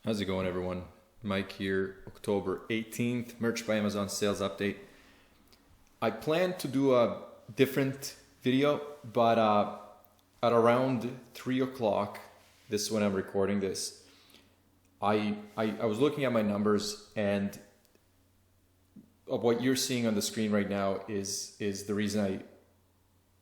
How's it going, everyone? Mike here, October 18th, Merch by Amazon sales update. I plan to do a different video, but at around 3 o'clock, this is when I'm recording this, I was looking at my numbers, and what you're seeing on the screen right now is the reason I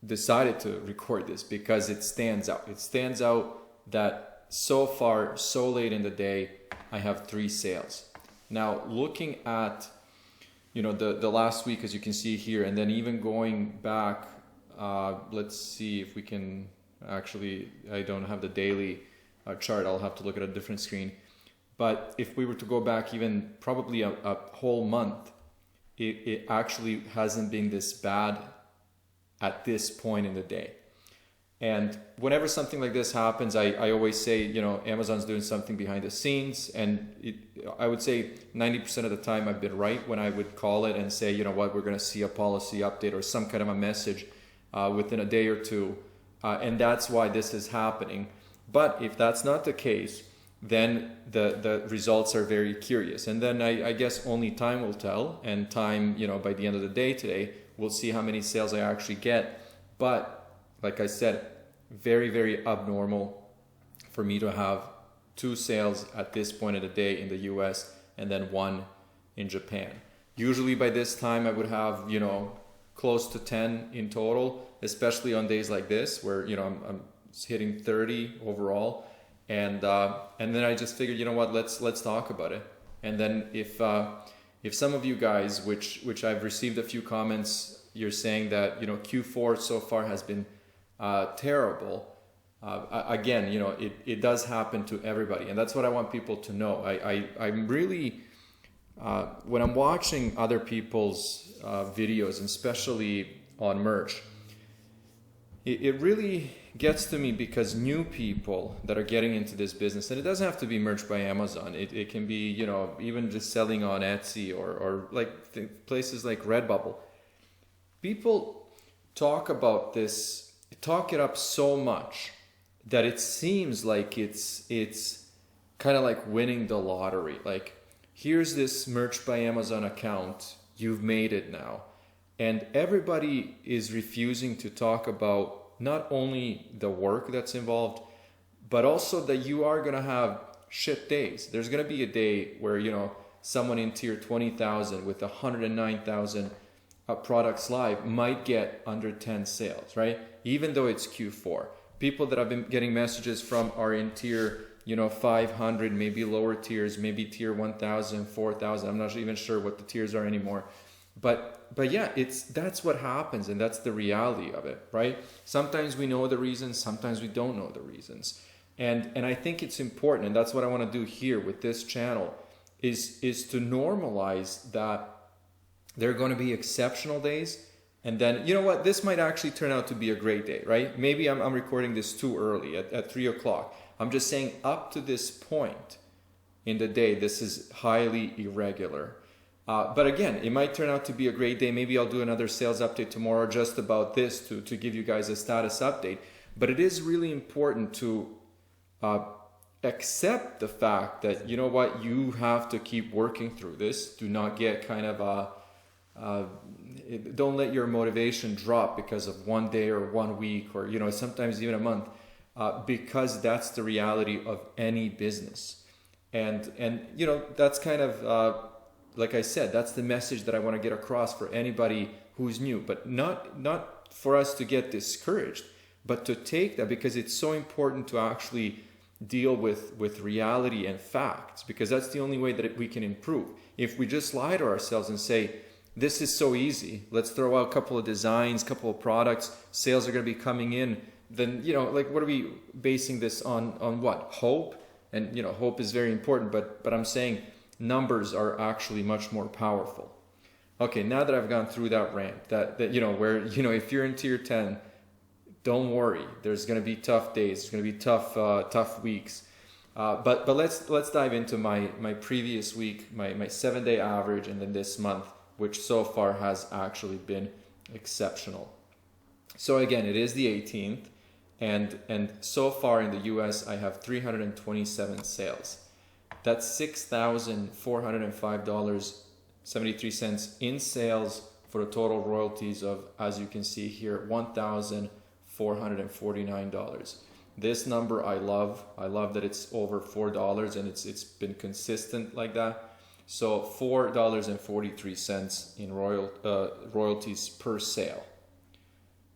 decided to record this, because it stands out. It stands out that so far, so late in the day, I have 3 sales. Now, looking at the last week, as you can see here, and then even going back, let's see if we can actually, I don't have the daily chart, I'll have to look at a different screen. But if we were to go back even probably a whole month, it actually hasn't been this bad at this point in the day. And whenever something like this happens, I always say, Amazon's doing something behind the scenes. And I would say 90% of the time I've been right when I would call it and say, we're going to see a policy update or some kind of a message within a day or two. And that's why this is happening. But if that's not the case, then the results are very curious. And then I guess only time will tell. And time, by the end of the day today, we'll see how many sales I actually get. But like I said, very, very abnormal for me to have 2 sales at this point of the day in the US and then 1 in Japan. Usually by this time I would have, close to 10 in total, especially on days like this where, I'm hitting 30 overall. And then I just figured, let's talk about it. And then if some of you guys, which I've received a few comments, you're saying that, Q4 so far has been terrible. Again, it does happen to everybody, and that's what I want people to know. I'm really, when I'm watching other people's videos, and especially on merch, it really gets to me, because new people that are getting into this business, and it doesn't have to be Merch by Amazon. It can be, even just selling on Etsy or like places like Redbubble. People talk about this, talk it up so much that it seems like it's kind of like winning the lottery. Like, here's this Merch by Amazon account, you've made it now. And everybody is refusing to talk about not only the work that's involved, but also that you are going to have shit days. There's going to be a day where, someone in tier 20,000 with 109,000 products live might get under 10 sales, right? Even though it's Q4. People that I've been getting messages from are in tier, 500, maybe lower tiers, maybe tier 1,000, 4,000. I'm not even sure what the tiers are anymore. But yeah, that's what happens, and that's the reality of it, right? Sometimes we know the reasons, sometimes we don't know the reasons. And I think it's important, and that's what I want to do here with this channel, is to normalize that there are going to be exceptional days. And then, this might actually turn out to be a great day, right? Maybe I'm recording this too early at 3 o'clock. I'm just saying, up to this point in the day, this is highly irregular. But again, it might turn out to be a great day. Maybe I'll do another sales update tomorrow just about this to give you guys a status update. But it is really important to accept the fact that, you have to keep working through this. Do not get kind of don't let your motivation drop because of one day or 1 week or, sometimes even a month, because that's the reality of any business. And that's kind of, like I said, that's the message that I want to get across for anybody who's new, but not for us to get discouraged, but to take that, because it's so important to actually deal with reality and facts, because that's the only way that we can improve. If we just lie to ourselves and say, this is so easy, let's throw out a couple of designs, couple of products, sales are going to be coming in, then, what are we basing this on what? Hope? And, hope is very important, but I'm saying numbers are actually much more powerful. Okay, now that I've gone through that rant, that where, if you're in tier 10, don't worry, there's going to be tough days, there's going to be tough weeks. But let's dive into my previous week, my 7-day average, and then this month, which so far has actually been exceptional. So again, it is the 18th, and so far in the US, I have 327 sales. That's $6,405.73 in sales for the total royalties of, as you can see here, $1,449. This number I love. I love that it's over $4 and it's been consistent like that. So $4.43 in royalties per sale.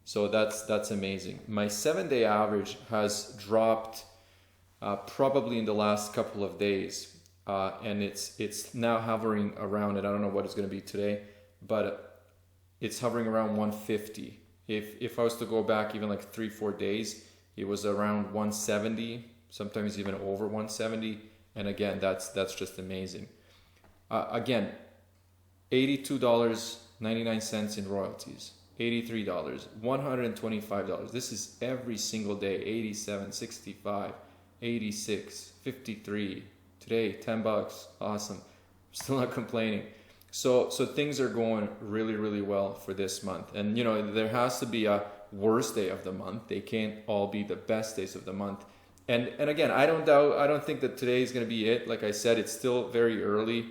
So that's amazing. My 7-day average has dropped probably in the last couple of days, and it's now hovering around it. I don't know what it's going to be today, but it's hovering around 150. If I was to go back even like 3-4 days, it was around 170, sometimes even over 170. And again, that's just amazing. Again, $82.99 in royalties, $83, $125. This is every single day. 87, 65, 86, 53. Today, $10. Awesome. Still not complaining. So things are going really, really well for this month. And you know, there has to be a worst day of the month. They can't all be the best days of the month. And again, I don't think that today is going to be it. Like I said, it's still very early.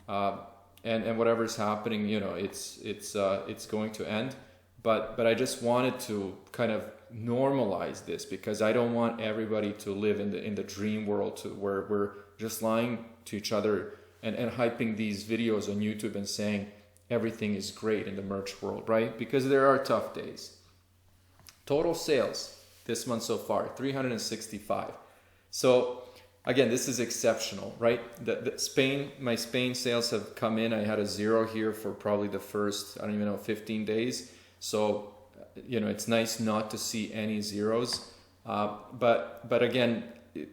And whatever's happening, you know, it's going to end. But I just wanted to kind of normalize this, because I don't want everybody to live in the dream world where we're just lying to each other and hyping these videos on YouTube and saying everything is great in the merch world, right? Because there are tough days. Total sales this month so far, 365. So again, this is exceptional, right? My Spain sales have come in. I had a 0 here for probably the first, I don't even know, 15 days. So, you know, it's nice not to see any zeros. But again,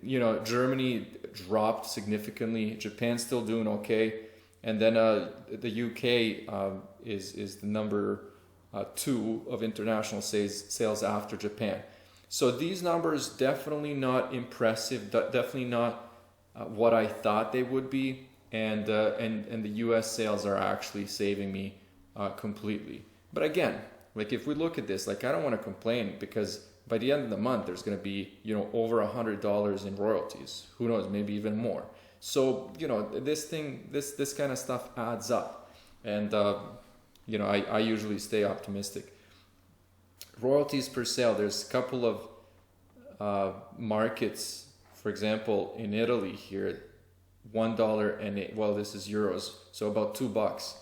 you know, Germany dropped significantly. Japan's still doing okay. And then the UK is the number 2 of international sales after Japan. So these numbers definitely not impressive, definitely not what I thought they would be, and the U.S. sales are actually saving me completely. But again, like if we look at this, like I don't want to complain, because by the end of the month there's going to be, you know, over $100 in royalties. Who knows, maybe even more. So you know, this kind of stuff adds up, and you know, I usually stay optimistic. Royalties per sale, there's a couple of markets. For example, in Italy here, $1 and well, this is euros, so about $2.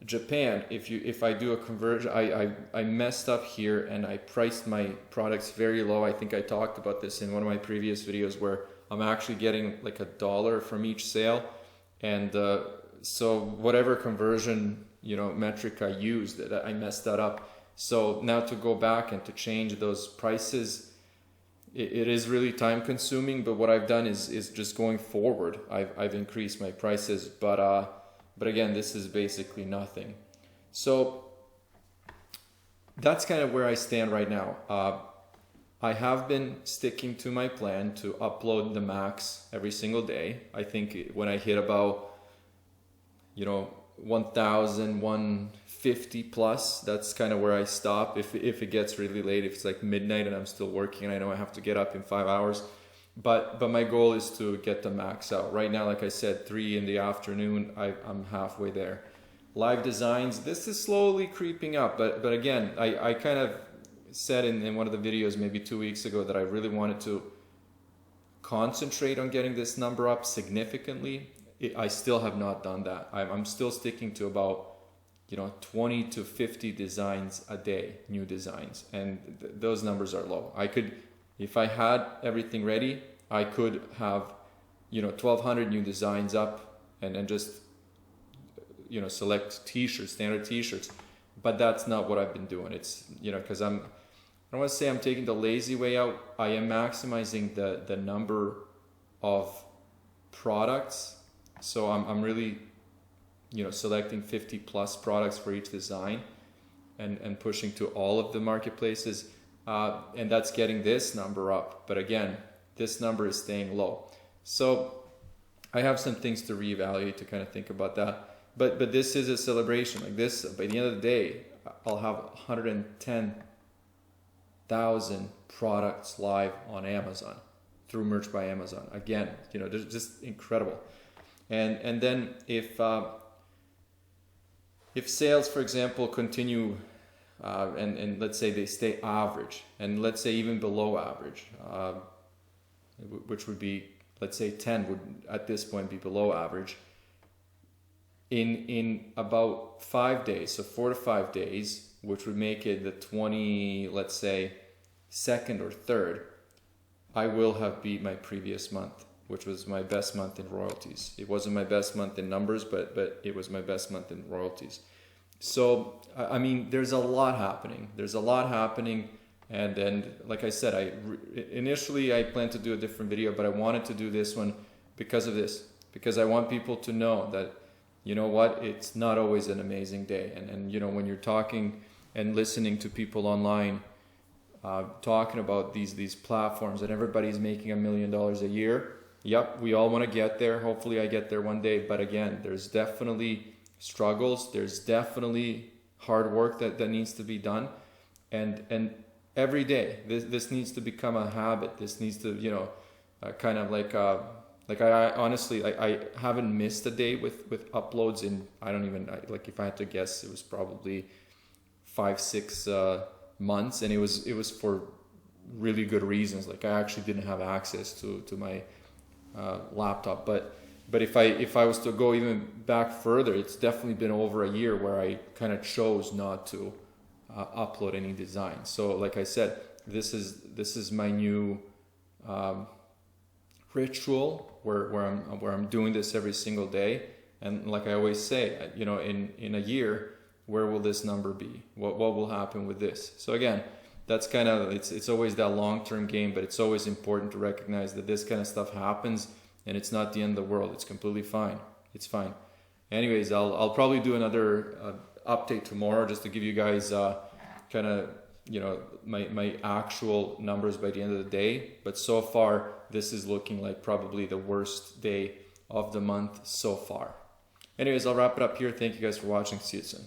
Japan, if I do a conversion, I messed up here and I priced my products very low. I think I talked about this in one of my previous videos, where I'm actually getting like $1 from each sale, and so whatever conversion, you know, metric I used, that I messed that up. So now to go back and to change those prices, it is really time consuming. But what I've done is just going forward, I've increased my prices. But again, this is basically nothing. So that's kind of where I stand right now. I have been sticking to my plan to upload the max every single day. I think when I hit about, you know, 1,150 plus, that's kind of where I stop. If it gets really late, if it's like midnight and I'm still working and I know I have to get up in 5 hours, but my goal is to get the max out. Right now, like I said, 3 in the afternoon, I'm halfway there. Live designs, this is slowly creeping up, but again, I kind of said in one of the videos maybe 2 weeks ago that I really wanted to concentrate on getting this number up significantly. I still have not done that. I'm still sticking to about, you know, 20 to 50 designs a day, new designs, and those numbers are low. I could, if I had everything ready, I could have, you know, 1,200 new designs up and just, you know, select t-shirts, standard t-shirts. But that's not what I've been doing. It's, you know, because I don't want to say I'm taking the lazy way out. I am maximizing the number of products. So I'm really, you know, selecting 50 plus products for each design and pushing to all of the marketplaces. And that's getting this number up. But again, this number is staying low. So I have some things to reevaluate, to kind of think about that. But this is a celebration. Like this, by the end of the day, I'll have 110,000 products live on Amazon. through Merch by Amazon. Again, you know, they're just incredible. And then if sales, for example, continue and let's say they stay average, and let's say even below average, which would be, let's say 10 would at this point be below average, in about 5 days, so 4 to 5 days, which would make it the 20, let's say, second or third, I will have beat my previous month, which was my best month in royalties. It wasn't my best month in numbers, but it was my best month in royalties. So, I mean, there's a lot happening. And like I said, initially I planned to do a different video, but I wanted to do this one because of this, because I want people to know that, you know what, it's not always an amazing day. And you know, when you're talking and listening to people online, talking about these platforms and everybody's making $1 million a year. Yep, we all want to get there. Hopefully I get there one day. But again, there's definitely struggles. There's definitely hard work that needs to be done. And every day, this needs to become a habit. This needs to, you know, kind of like I honestly, I haven't missed a day with uploads in, like if I had to guess, it was probably 5-6 months, and it was for really good reasons. Like I actually didn't have access to my laptop, but if I was to go even back further, it's definitely been over a year where I kind of chose not to upload any designs. So like I said, this is my new ritual where I'm doing this every single day. And like I always say, you know, in a year, where will this number be? What will happen with this? So again, that's kind of, it's always that long-term game, but it's always important to recognize that this kind of stuff happens and it's not the end of the world. It's completely fine. It's fine. Anyways, I'll probably do another update tomorrow just to give you guys kind of, you know, my actual numbers by the end of the day. But so far, this is looking like probably the worst day of the month so far. Anyways, I'll wrap it up here. Thank you guys for watching. See you soon.